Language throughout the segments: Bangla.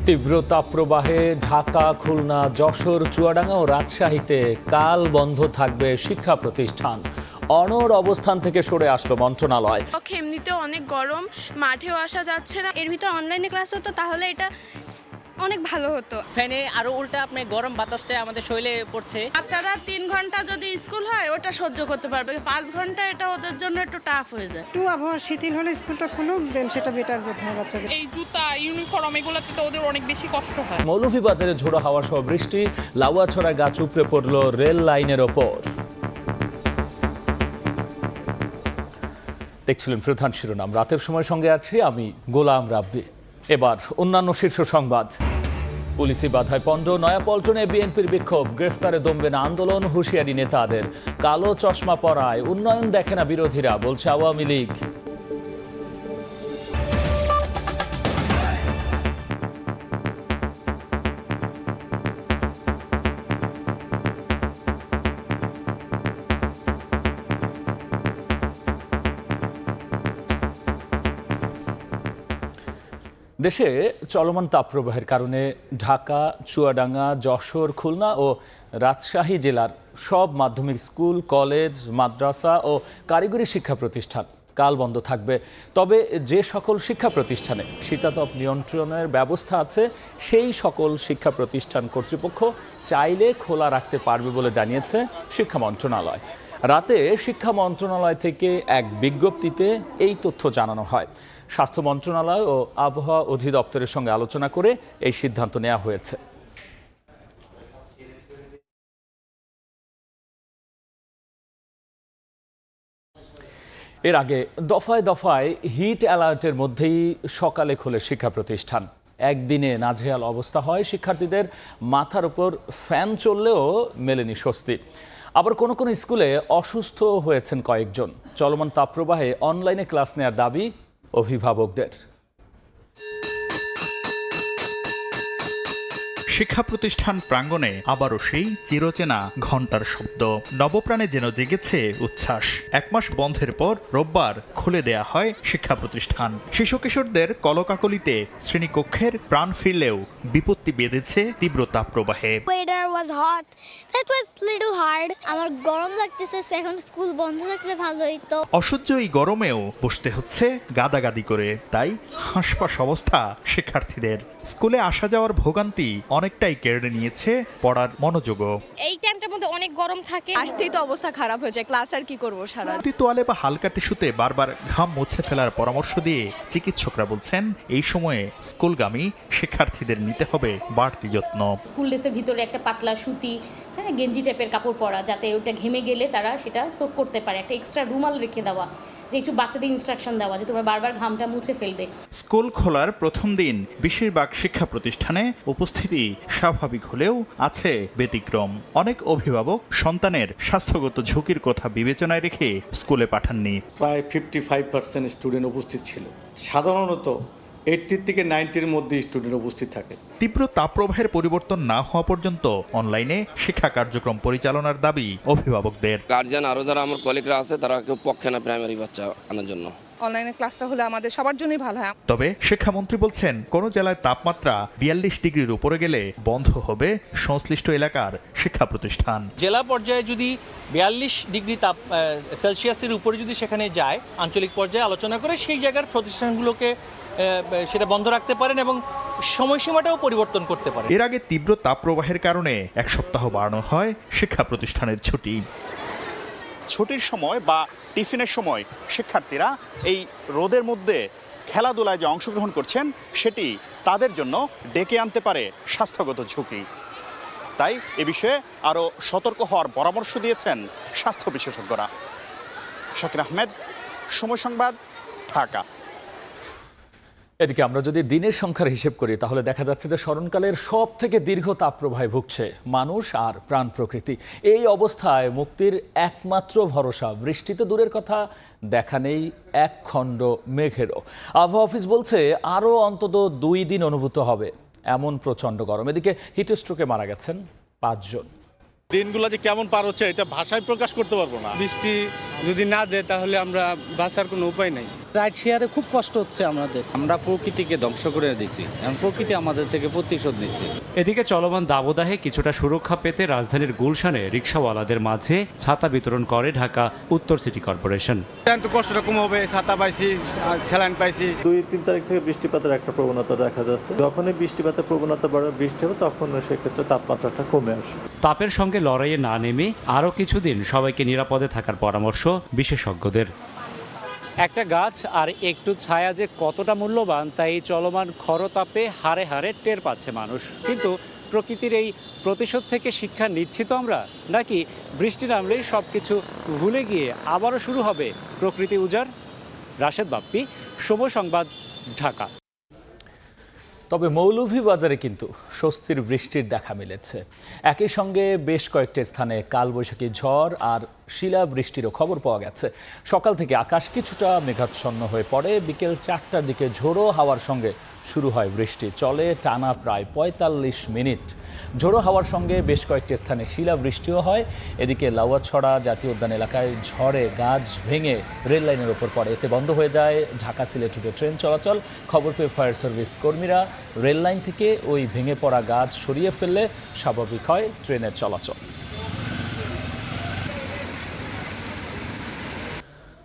তীব্র তাপপ্রবাহে ঢাকা, খুলনা, যশোর, চুয়াডাঙ্গা ও রাজশাহীতে কাল বন্ধ থাকবে শিক্ষা প্রতিষ্ঠান। অনড় অবস্থান থেকে সরে আসলো মন্ত্রণালয়। এমনিতেও অনেক গরম, মাঠেও আসা যাচ্ছে না। এর ভিতর অনলাইনে ক্লাস হতো তাহলে এটা অনেক ভালো হতো। ফ্যানে আরো উল্টা আপনার গরম বাতাসটা আমাদের শরীরে পড়ছে। বাচ্চারা 3 ঘন্টা যদি স্কুল হয় ওটা সহ্য করতে পারবে, 5 ঘন্টা এটা ওদের জন্য একটু টাফ হয়ে যায়। একটু আবহাওয়া শিথিল হলে স্কুলটা খুলুক, দেন সেটা বেটার বোধ হয় বাচ্চাদের। এই জুতা, ইউনিফর্ম এগুলোতে তো ওদের অনেক বেশি কষ্ট হয়। মৌলভীবাজারে ঝোড়ো হাওয়া সহ বৃষ্টি, লাউয়াছড়া গাছ উপড়ে পড়ল রেল লাইনের ওপর। দেখছিলেন প্রধান শিরোনাম। রাতের সময় সঙ্গে আছি আমি গোলাম রাব্বি। এবার অন্যান্য শীর্ষ সংবাদ। পুলিশি বাধায় পণ্ড, নয়াপল্টনে বিএনপির বিক্ষোভ, গ্রেফতারে দমবে না আন্দোলন, হুঁশিয়ারি নেতাদের। কালো চশমা পরায় উন্নয়ন দেখে না বিরোধীরা, বলছে আওয়ামী লীগ। দেশে চলমান তাপপ্রবাহের কারণে ঢাকা, চুয়াডাঙ্গা, যশোর, খুলনা ও রাজশাহী জেলার সব মাধ্যমিক স্কুল, কলেজ, মাদ্রাসা ও কারিগরি শিক্ষা প্রতিষ্ঠান কাল বন্ধ থাকবে। তবে যে সকল শিক্ষা প্রতিষ্ঠানে শীতাতপ নিয়ন্ত্রণের ব্যবস্থা আছে সেই সকল শিক্ষা প্রতিষ্ঠান কর্তৃপক্ষ চাইলে খোলা রাখতে পারবে বলে জানিয়েছে শিক্ষা মন্ত্রণালয়। রাতে শিক্ষা মন্ত্রণালয় থেকে এক বিজ্ঞপ্তিতে এই তথ্য জানানো হয়। স্বাস্থ্য মন্ত্রণালয় ও আবহাওয়া অধিদপ্তরের সঙ্গে আলোচনা করে এই সিদ্ধান্ত নেওয়া হয়েছে। এর আগে দফায় দফায় হিট অ্যালার্টের মধ্যেই সকালে খোলে শিক্ষা প্রতিষ্ঠান। একদিনে নাজেহাল অবস্থা হয় শিক্ষার্থীদের, মাথার উপর ফ্যান চললেও মেলেনি স্বস্তি। আবার কোনো কোনো স্কুলে অসুস্থ হয়েছেন কয়েকজন। চলমান তাপপ্রবাহে অনলাইনে ক্লাস নেওয়ার দাবি অভিভাবকদের। শিক্ষা প্রতিষ্ঠান প্রাঙ্গণে আবারও সেই চিরচেনা ঘণ্টার শব্দ, নবপ্রাণে যেন জেগেছে উচ্ছ্বাস। 1 মাস বন্ধের পর রোববার খুলে দেয়া হয় শিক্ষা প্রতিষ্ঠান। শিশু কিশোরদের কলকাকলিতে শ্রেণীকক্ষের প্রাণ ফিরলেও বিপত্তি বেঁধেছে তীব্র তাপপ্রবাহে। আমার গরম লাগতেছে, এখন স্কুল বন্ধ থাকলে ভালো হইতো। অসহ্য এই গরমেও বসতে হচ্ছে গাদাগাদি করে, তাই হাঁসফাঁস অবস্থা শিক্ষার্থীদের। স্কুলে আসা যাওয়ার ভোগান্তি অনেকটাই কেড়ে নিয়েছে পড়ার মনোযোগও। এই টাইমটার মধ্যে অনেক গরম থাকে, আসতেই তো অবস্থা খারাপ হয়ে যায়, ক্লাস আর কি করবো সারা। তোয়ালে বা হালকা টিস্যুতে বারবার ঘাম মুছে ফেলার পরামর্শ দিয়ে চিকিৎসকরা বলছেন এই সময়ে স্কুলগামী শিক্ষার্থীদের নিতে হবে বাড়তি যত্ন। স্কুল ড্রেসের ভিতরে একটা পাতলা সুতি, গেঞ্জি টাইপের কাপড় পরা, যাতে ওটা ঘেমে গেলে তারা সেটা সোক করতে পারে। একটা এক্সট্রা রুমাল রেখে দেওয়া, যে একটু বাচ্চাদের ইনস্ট্রাকশন দেওয়া যে তোমরা বারবার ঘামটা মুছে ফেলবে। স্কুল খোলার প্রথম দিন বেশিরভাগ শিক্ষা প্রতিষ্ঠানে উপস্থিতি স্বাভাবিক হলেও আছে ব্যতিক্রম। অনেক অভিভাবক সন্তানের স্বাস্থ্যগত ঝুঁকির কথা বিবেচনায় রেখে স্কুলে পাঠাননি। প্রায় 55% স্টুডেন্ট উপস্থিত ছিল। সাধারণত 80 থেকে 90-র মধ্যে স্টুডেন্ট উপস্থিত থাকে। তীব্র তাপপ্রবাহের পরিবর্তন না হওয়া পর্যন্ত অনলাইনে শিক্ষা কার্যক্রম পরিচালনার দাবি অভিভাবকদের। গার্জিয়ান আরো যারা আমার কলিগরা আছে তারা কেউ পক্ষে না প্রাইমারি বাচ্চা আনার জন্য। অনলাইনে ক্লাসটা হলে আমাদের সবার জন্যই ভালো হয়। তবে শিক্ষামন্ত্রী বলছেন কোন জেলায় তাপমাত্রা 42 ডিগ্রির উপরে গেলে বন্ধ হবে সংশ্লিষ্ট এলাকার শিক্ষা প্রতিষ্ঠান। জেলা পর্যায়ে যদি 42 ডিগ্রি তাপ সেলসিয়াসের উপরে যদি সেখানে যায়, আঞ্চলিক পর্যায়ে আলোচনা করে সেই জায়গার প্রতিষ্ঠানগুলোকে সেটা বন্ধ রাখতে পারেন এবং সময়সীমাটাও পরিবর্তন করতে পারেন। এর আগে তীব্র তাপপ্রবাহের কারণে 1 সপ্তাহ বাড়ানো হয় শিক্ষা প্রতিষ্ঠানের ছুটি। ছুটির সময় বা টিফিনের সময় শিক্ষার্থীরা এই রোদের মধ্যে খেলাধুলায় যে অংশগ্রহণ করছেন সেটি তাদের জন্য ডেকে আনতে পারে স্বাস্থ্যগত ঝুঁকি। তাই এ বিষয়ে আরও সতর্ক হওয়ার পরামর্শ দিয়েছেন স্বাস্থ্য বিশেষজ্ঞরা। শাকির আহমেদ, সময় সংবাদ, ঢাকা। এদিকে আমরা যদি দিনের সংখ্যার হিসেব করি তাহলে দেখা যাচ্ছে যে স্মরণকালের সব থেকে দীর্ঘ তাপপ্রবাহে ভুগছে মানুষ আর প্রাণ প্রকৃতি। এই অবস্থায় মুক্তির একমাত্র ভরসা বৃষ্টিতে দূরের কথা, দেখা নেই এক খণ্ড মেঘেরও। আবহাওয়া অফিস বলছে আরও অন্তত 2 দিন অনুভূত হবে এমন প্রচণ্ড গরম। এদিকে হিটস্ট্রোকে মারা গেছেন 5 জন। দিনগুলো যে কেমন পার হচ্ছে এটা ভাষায় প্রকাশ করতে পারবো না। বৃষ্টি যদি না দেয় তাহলে আমরা বাঁচার কোনো উপায় নেই। রাইড শেয়ারে খুব কষ্ট হচ্ছে আমাদের। আমরা প্রকৃতিকে ধ্বংস করে দিচ্ছি, এখন প্রকৃতি আমাদের থেকে প্রতিশোধ নিচ্ছে। এদিকে চলমান দাবদাহে কিছুটা সুরক্ষা পেতে রাজধানীর গুলশানে রিকশাওয়ালাদের মাঝে ছাতা বিতরণ করে ঢাকা উত্তর সিটি কর্পোরেশন। একটু কষ্টটা কম হবে, ছাতা পাইছি, স্যালাইন পাইছি। 2-3 তারিখ থেকে বৃষ্টিপাতের একটা প্রবণতা দেখা যাচ্ছে। যখনই বৃষ্টিপাতের প্রবণতা বাড়বে, বৃষ্টি হবে, তখন সেক্ষেত্রে তাপমাত্রাটা কমে আসবে। তাপের সঙ্গে লড়াইয়ে না নেমে আরও কিছুদিন সবাইকে নিরাপদে থাকার পরামর্শ বিশেষজ্ঞদের। একটা গাছ আর একটু ছায়া যে কতটা মূল্যবান তা এই চলমান খরতাপে হাড়ে হাড়ে টের পাচ্ছে মানুষ। কিন্তু প্রকৃতির এই প্রতিশোধ থেকে শিক্ষা নিচ্ছি তো আমরা, নাকি বৃষ্টি নামলেই সব কিছু ভুলে গিয়ে আবারও শুরু হবে প্রকৃতি উজাড়? রাশেদ বাপ্পি, সময় সংবাদ, ঢাকা। তবে মৌলভীবাজারে কিন্তু স্বস্তির বৃষ্টির দেখা মিলেছে। একই সঙ্গে বেশ কয়েকটি স্থানে কালবৈশাখী ঝড় আর শিলাবৃষ্টিরও খবর পাওয়া গেছে। সকাল থেকে আকাশ কিছুটা মেঘাচ্ছন্ন হয়ে পড়ে। বিকেল 4টার দিকে ঝোড়ো হাওয়ার সঙ্গে শুরু হয় বৃষ্টি, চলে টানা প্রায় 45 মিনিট। ঝোড়ো হাওয়ার সঙ্গে বেশ কয়েকটি স্থানে শিলাবৃষ্টিও হয়। এদিকে লাউয়াছড়া জাতীয় উদ্যান এলাকায় ঝড়ে গাছ ভেঙে রেল লাইনের ওপর পড়ে, এতে বন্ধ হয়ে যায় ঢাকা সিলেট রুটে ট্রেন চলাচল। খবর পেয়ে ফায়ার সার্ভিস কর্মীরা রেল লাইন থেকে ওই ভেঙে পড়া গাছ সরিয়ে ফেললে স্বাভাবিক হয় ট্রেনের চলাচল।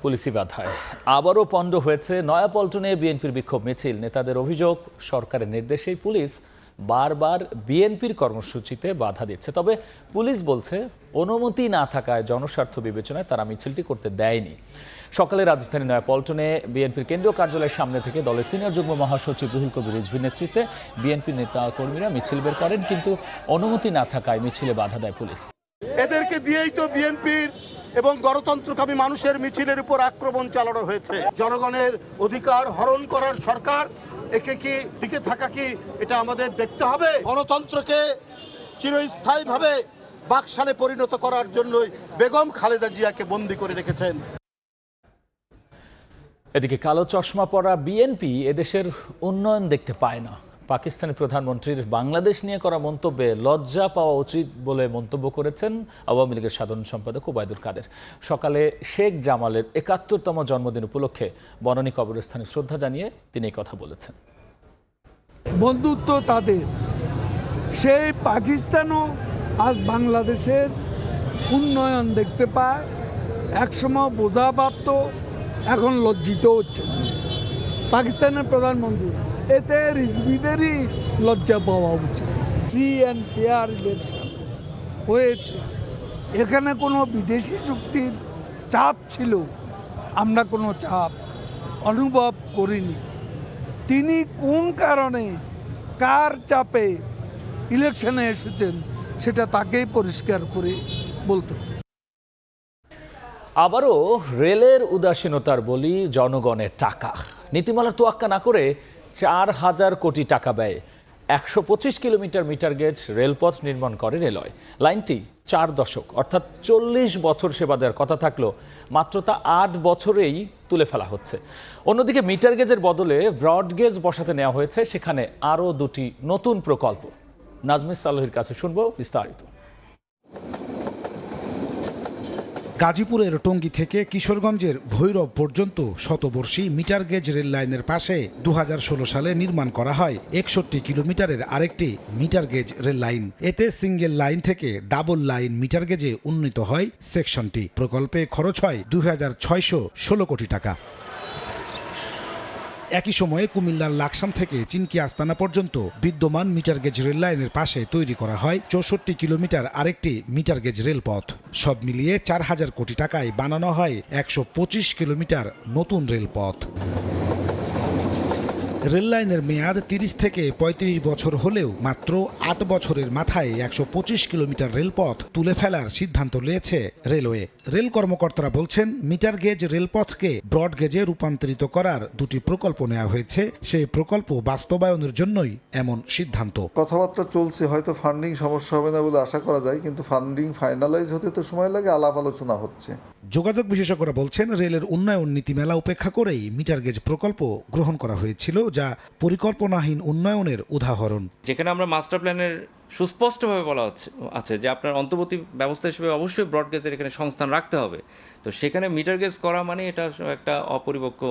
পুলিশি বাধায় আবারও পণ্ড হয়েছে নয়াপল্টনে বিএনপির বিক্ষোভ মিছিল। নেতাদের অভিযোগ, সরকারের নির্দেশেই পুলিশ বারবার বিএনপির কর্মসূচিতে বাধা দিচ্ছে। তবে পুলিশ বলছে অনুমতি না থাকায় জনস্বার্থ বিবেচনায় তারা মিছিলটি করতে দেয়নি। সকালে রাজধানীর নয়াপল্টনে বিএনপির কেন্দ্রীয় কার্যালয়ের সামনে থেকে দলের সিনিয়র যুগ্ম মহাসচিব রুহুল কবির রিজভীর নেতৃত্বে বিএনপির নেতা কর্মীরা মিছিল বের করেন, কিন্তু অনুমতি না থাকায় মিছিলে বাধা দেয় পুলিশ। এদেরকে দিয়েই তো বিএনপির এবং গণতন্ত্রকামী মানুষের মিছিলের উপর আক্রমণ চালানো হয়েছে। জনগণের অধিকার হরণ করার সরকার, একে কি টিকে থাকা কি এটা আমাদের দেখতে হবে। গণতন্ত্রকে চিরস্থায়ীভাবে বাকশালে পরিণত করার জন্যই বেগম খালেদা জিয়াকে বন্দী করে রেখেছেন। এদিকে কালো চশমা পরা বিএনপি এদেশের উন্নয়ন দেখতে পায় না। পাকিস্তানি প্রধানমন্ত্রীর বাংলাদেশ নিয়ে করা মন্তব্যে লজ্জা পাওয়া উচিত বলে মন্তব্য করেছেন আওয়ামী লীগের সাধারণ সম্পাদক ওবায়দুল কাদের। সকালে শেখ জামালের ৭১তম জন্মদিন উপলক্ষে বনানী কবরস্থানে শ্রদ্ধা জানিয়ে তিনি এই কথা বলেছেন। বন্ধুত্ব তাদের, সেই পাকিস্তানও আজ বাংলাদেশের উন্নয়ন দেখতে পায়। একসময় বোঝা পারত, এখন লজ্জিত হচ্ছে পাকিস্তানের প্রধানমন্ত্রী। এতে রিজভিদেরই লজ্জা পাওয়া উচিত। ফ্রি অ্যান্ড ফেয়ার ইলেকশন হয়েছে, এখানে কোনো বিদেশি চুক্তির চাপ ছিল, আমরা কোনো চাপ অনুভব করিনি। তিনি কোন কারণে কার চাপে ইলেকশনে এসেছেন সেটা তাকেই পরিষ্কার করে বলতে হবে। আবারও রেলের উদাসীনতার বলি জনগণের টাকা। নীতিমালার তোয়াক্কা না করে ৪,০০০ কোটি টাকা ব্যয়ে ১২৫ কিলোমিটার মিটার গেজ রেলপথ নির্মাণ করে রেলওয়ে। লাইনটি ৪ দশক অর্থাৎ ৪০ বছর সেবা দেওয়ার কথা থাকলেও মাত্র তা ৮ বছরেই তুলে ফেলা হচ্ছে। অন্যদিকে মিটার গেজের বদলে ব্রড গেজ বসাতে নেওয়া হয়েছে, সেখানে আরও ২টি নতুন প্রকল্প। নাজমিস সালোহির কাছে শুনব বিস্তারিত। গাজীপুরের টঙ্গী থেকে কিশোরগঞ্জের ভৈরব পর্যন্ত শতবর্ষী মিটার গেজ রেল লাইনের পাশে ২০১৬ সালে নির্মাণ করা হয় ৬১ কিলোমিটারের আরেকটি মিটার গেজ রেল লাইন। এতে সিঙ্গেল লাইন থেকে ডাবল লাইন মিটার গেজে উন্নীত হয় সেকশনটি। প্রকল্পে খরচ হয় ২,৬১৬ কোটি টাকা। একই সময়ে কুমিল্লার লাকসাম থেকে চিনকি আস্তানা পর্যন্ত বিদ্যমান মিটার গেজ রেল লাইনের পাশে তৈরি করা হয় ৬৪ কিলোমিটার আরেকটি মিটার গেজ রেলপথ। সব মিলিয়ে ৪,০০০ কোটি টাকায় বানানো হয় ১২৫ কিলোমিটার নতুন রেলপথ। রেল লাইনের মেয়াদ ৩০ থেকে ৩৫ বছর হলেও মাত্র ৮ বছরের মাথায় ১২৫ কিলোমিটার রেলপথ তুলে ফেলার সিদ্ধান্ত নিয়েছে রেলওয়ে। রেল কর্মকর্তারা বলছেন, মিটার গেজ রেলপথকে ব্রড গেজে রূপান্তরিত করার ২টি প্রকল্প নেওয়া হয়েছে। সেই প্রকল্প বাস্তবায়নের জন্যই এমন সিদ্ধান্ত। কথাবার্তা চলছে, হয়তো ফান্ডিং সমস্যা হবে না বলে আশা করা যায়, কিন্তু ফান্ডিং ফাইনালাইজ হতে তো সময় লাগে, আলাপ আলোচনা হচ্ছে। যোগাযোগ বিশেষজ্ঞরা বলছেন, রেলের উন্নয়ন নীতিমেলা উপেক্ষা করেই মিটার গেজ প্রকল্প গ্রহণ করা হয়েছিল, যা পরিকল্পনাহীন উন্নয়নের উদাহরণ। যেখানে আমরা মাস্টার প্ল্যানের সুস্পষ্টভাবে বলা আছে যে আপনার অন্তর্বর্তী ব্যবস্থা হিসেবে অবশ্যই ব্রড গেজের এখানে সংস্থান রাখতে হবে, তো সেখানে মিটার গেজ করা মানে এটা একটা অপরিপক্ক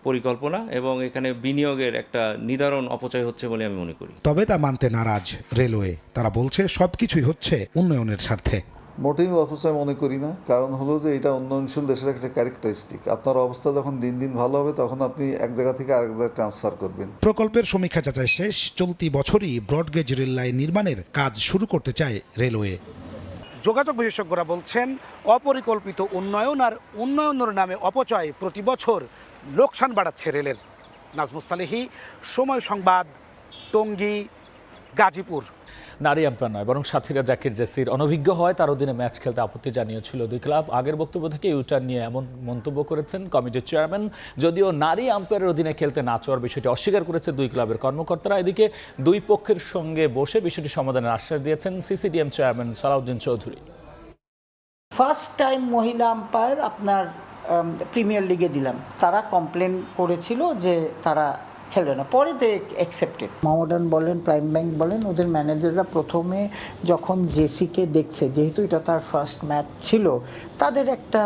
পরিকল্পনা এবং এখানে বিনিয়োগের একটা নিদারুণ অপচয় হচ্ছে বলে আমি মনে করি। তবে তা মানতে নারাজ রেলওয়ে। তারা বলছে সবকিছুই হচ্ছে উন্নয়নের স্বার্থে। মোটেই অপচয় মনে করি না, কারণ হলো যে এটা উন্নয়নশীল দেশের একটা ক্যারেক্টারিস্টিক। আপনার অবস্থা যখন দিন দিন ভালো হবে তখন আপনি এক জায়গা থেকে আরেক জায়গায় ট্রান্সফার করবেন। প্রকল্পের সমীক্ষা যাচাই শেষ, চলতি বছরই ব্রডগেজ রেল লাইন নির্মাণের কাজ শুরু করতে চায় রেলওয়ে। যোগাযোগ বিশেষজ্ঞরা বলছেন অপরিকল্পিত উন্নয়ন আর উন্নয়নের নামে অপচয় প্রতি বছর লোকসান বাড়াচ্ছে রেলের। নাজমুস সালেহী, সময় সংবাদ, টঙ্গী, গাজীপুর। নারী আম্পায়ার নয় বরং সাথীরা জাকির জেসির অনভিজ্ঞ হয় তার অধীনে ম্যাচ খেলতে আপত্তি জানিয়েছিল দুই ক্লাব। আগের বক্তব্য থেকে ইউটার্ন নিয়ে এমন মন্তব্য করেছেন কমিটির চেয়ারম্যান। যদিও নারী আম্পায়ারের অধীনে খেলতে না চাওয়ার বিষয়টি অস্বীকার করেছে দুই ক্লাবের কর্মকর্তারা। এদিকে দুই পক্ষের সঙ্গে বসে বিষয়টি সমাধানের আশ্বাস দিয়েছেন CCDM chairman Salauddin Chowdhury. First time মহিলা আম্পায়ার আপনার প্রিমিয়ার লিগে দিলাম, তারা কমপ্লেন করেছিল যে তারা খেলে না, পরে তো অ্যাকসেপ্টেড। মোহামেডান বলেন, প্রাইম ব্যাংক বলেন, ওদের ম্যানেজাররা প্রথমে যখন জেসিকে দেখছে, যেহেতু এটা তার ফার্স্ট ম্যাচ ছিল, তাদের একটা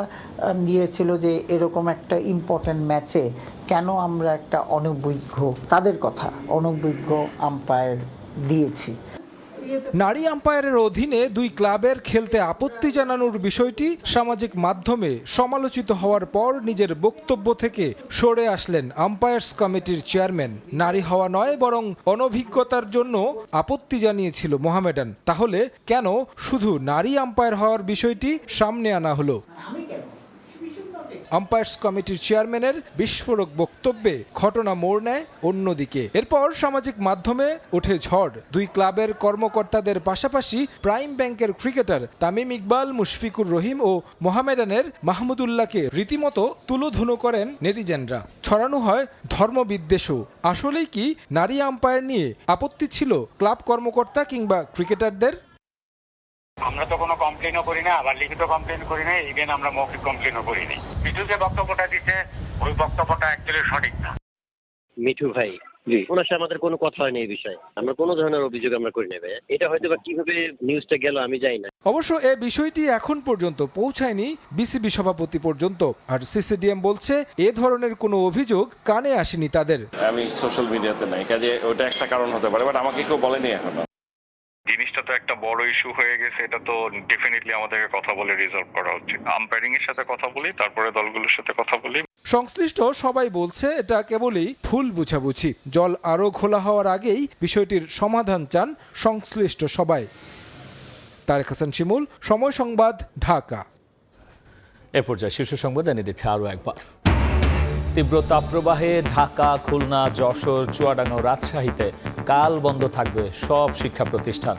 দিয়েছিল যে এরকম একটা ইম্পর্ট্যান্ট ম্যাচে কেন আমরা একটা তাদের কথা অনভিজ্ঞ আম্পায়ার দিয়েছি। নারী আম্পায়ারের অধীনে দুই ক্লাবের খেলতে আপত্তি জানানোর বিষয়টি সামাজিক মাধ্যমে সমালোচিত হওয়ার পর নিজের বক্তব্য থেকে সরে আসলেন আম্পায়ার্স কমিটির চেয়ারম্যান। নারী হওয়া নয় বরং অনভিজ্ঞতার জন্য আপত্তি জানিয়েছিল মোহামেডান। তাহলে কেন শুধু নারী আম্পায়ার হওয়ার বিষয়টি সামনে আনা হলো? আম্পায়ার্স কমিটির চেয়ারম্যানের বিস্ফোরক বক্তব্যে ঘটনা মোড় নেয় অন্যদিকে। এরপর সামাজিক মাধ্যমে ওঠে ঝড়। দুই ক্লাবের কর্মকর্তাদের পাশাপাশি প্রাইম ব্যাংকের ক্রিকেটার তামিম ইকবাল, মুশফিকুর রহিম ও মোহামেডানের মাহমুদুল্লাহকে রীতিমতো তুলোধুনো করেন নেটিজেনরা। ছড়ানো হয় ধর্মবিদ্বেষও। আসলেই কি নারী আম্পায়ার নিয়ে আপত্তি ছিল ক্লাব কর্মকর্তা কিংবা ক্রিকেটারদের? আমরা তো কোনো কমপ্লেনও করি না, আবার লিখিত কমপ্লেন করি না, ইভেন আমরা মৌখিক কমপ্লেনও করি না। মিঠু যে বক্তব্যটা দিচ্ছে ওই বক্তব্যটা অ্যাকচুয়ালি সঠিক না। মিঠু ভাই, ওনার সাথে আমাদের কোনো কথা হয়নি এই বিষয়ে, আমরা কোনো ধরনের অভিযোগ আমরা করি না। এটা হয়তো বা কিভাবে নিউজটা গেল আমি জানি না। অবশ্য এই বিষয়টি এখন পর্যন্ত পৌঁছায়নি বিসিবি সভাপতি পর্যন্ত। আর সিসিডিএম বলছে এ ধরনের কোনো অভিযোগ কানে আসেনি তাদের। আমি সোশ্যাল মিডিয়াতে নাই, কাজে ওটা একটা কারণ হতে পারে, বাট আমাকে কেউ বলেনি এখনো। জিনিসটা তো একটা বড় ইস্যু হয়ে গেছে, এটা তো ডেফিনেটলি আমাদেরকে কথা বলে রিজলভ করা উচিত। আম্পায়ারিং এর সাথে কথা বলি, তারপরে দলগুলোর সাথে কথা বলি। সংশ্লিষ্ট সবাই বলছে এটা কেবলই ভুল বুঝাবুঝি। জল আরো ঘোলা হওয়ার আগেই বিষয়টির সমাধান চান সংশ্লিষ্ট সবাই। তারেক হাসান শিমুল, সময় সংবাদ, ঢাকা। এ পর্যায়ে শীর্ষ সংবাদ জানিয়ে দিচ্ছে আরও একবার। তীব্র তাপপ্রবাহে ঢাকা, খুলনা, যশোর, চুয়াডাঙ্গা ও রাজশাহীতে কাল বন্ধ থাকবে সব শিক্ষা প্রতিষ্ঠান।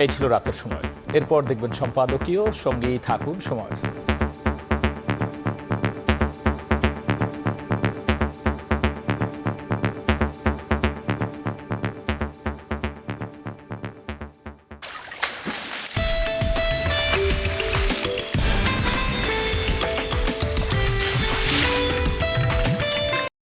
এই ছিল রাতের সময়। এরপর দেখবেন সম্পাদকীয়। সঙ্গেই থাকুন সময়।